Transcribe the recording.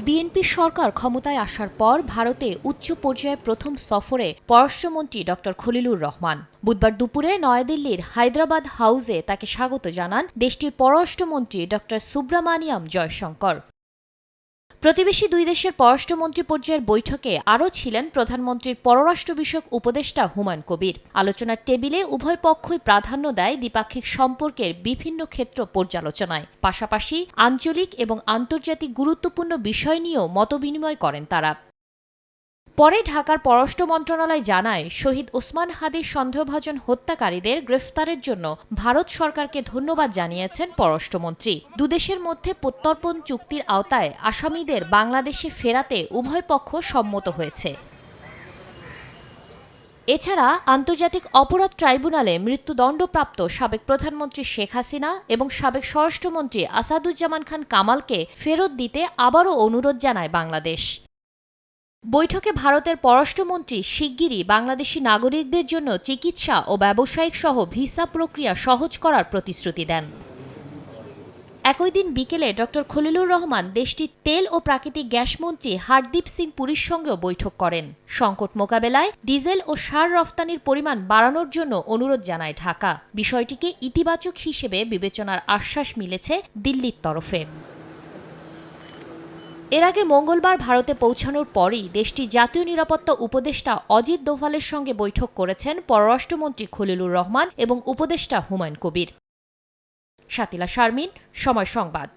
BNP সরকার ক্ষমতায় আসার পর ভারতে উচ্চ পর্যায়ে প্রথম সফরে পররাষ্ট্রমন্ত্রী ড খলিলুর রহমান বুধবার দুপুরে নয়াদিল্লির হায়দ্রাবাদ হাউসে তাকে স্বাগত জানান দেশটির পররাষ্ট্রমন্ত্রী ড সুব্রামানিয়াম জয়শঙ্কর। প্রতিবেশী দুই দেশের পররাষ্ট্রমন্ত্রী পর্যায়ের বৈঠকে আরও ছিলেন প্রধানমন্ত্রীর পররাষ্ট্র বিষয়ক উপদেষ্টা হুমায়ুন কবির। আলোচনার টেবিলে উভয় পক্ষই প্রাধান্য দেয় দ্বিপাক্ষিক সম্পর্কের বিভিন্ন ক্ষেত্র পর্যালোচনায়, পাশাপাশি আঞ্চলিক এবং আন্তর্জাতিক গুরুত্বপূর্ণ বিষয় নিয়েও মতবিনিময় করেন তারা। পরে ঢাকার পররাষ্ট্র মন্ত্রণালয় জানায়, শহীদ ওসমান হাদির সন্দেহভাজন হত্যাকারীদের গ্রেফতারের জন্য ভারত সরকারকে ধন্যবাদ জানিয়েছেন পররাষ্ট্রমন্ত্রী। দুদেশের মধ্যে প্রত্যর্পণ চুক্তির আওতায় আসামিদের বাংলাদেশে ফেরাতে উভয় পক্ষ সম্মত হয়েছে। এছাড়া আন্তর্জাতিক অপরাধ ট্রাইব্যুনালে মৃত্যুদণ্ডপ্রাপ্ত সাবেক প্রধানমন্ত্রী শেখ হাসিনা এবং সাবেক স্বরাষ্ট্রমন্ত্রী আসাদুজ্জামান খান কামালকে ফেরত দিতে আবারও অনুরোধ জানায় বাংলাদেশ। বৈঠকে ভারতের পররাষ্ট্রমন্ত্রী শিগগিরই বাংলাদেশি নাগরিকদের জন্য চিকিৎসা ও ব্যবসায়িক সহ ভিসা প্রক্রিয়া সহজ করার প্রতিশ্রুতি দেন। একই দিন বিকেলে ড খলিলুর রহমান দেশটির তেল ও প্রাকৃতিক গ্যাস মন্ত্রী হরদীপ সিং পুরীর সঙ্গেও বৈঠক করেন। সংকট মোকাবেলায় ডিজেল ও সার রফতানির পরিমাণ বাড়ানোর জন্য অনুরোধ জানায় ঢাকা। বিষয়টিকে ইতিবাচক হিসেবে বিবেচনার আশ্বাস মিলেছে দিল্লির তরফে। এর আগে মঙ্গলবার ভারতে পৌঁছানোর পরই দেশটির জাতীয় নিরাপত্তা উপদেষ্টা অজিত দোভালের সঙ্গে বৈঠক করেছেন পররাষ্ট্রমন্ত্রী খলিলুর রহমান এবং উপদেষ্টা হুমায়ুন কবির। শাতিলা শারমিন, সময় সংবাদ।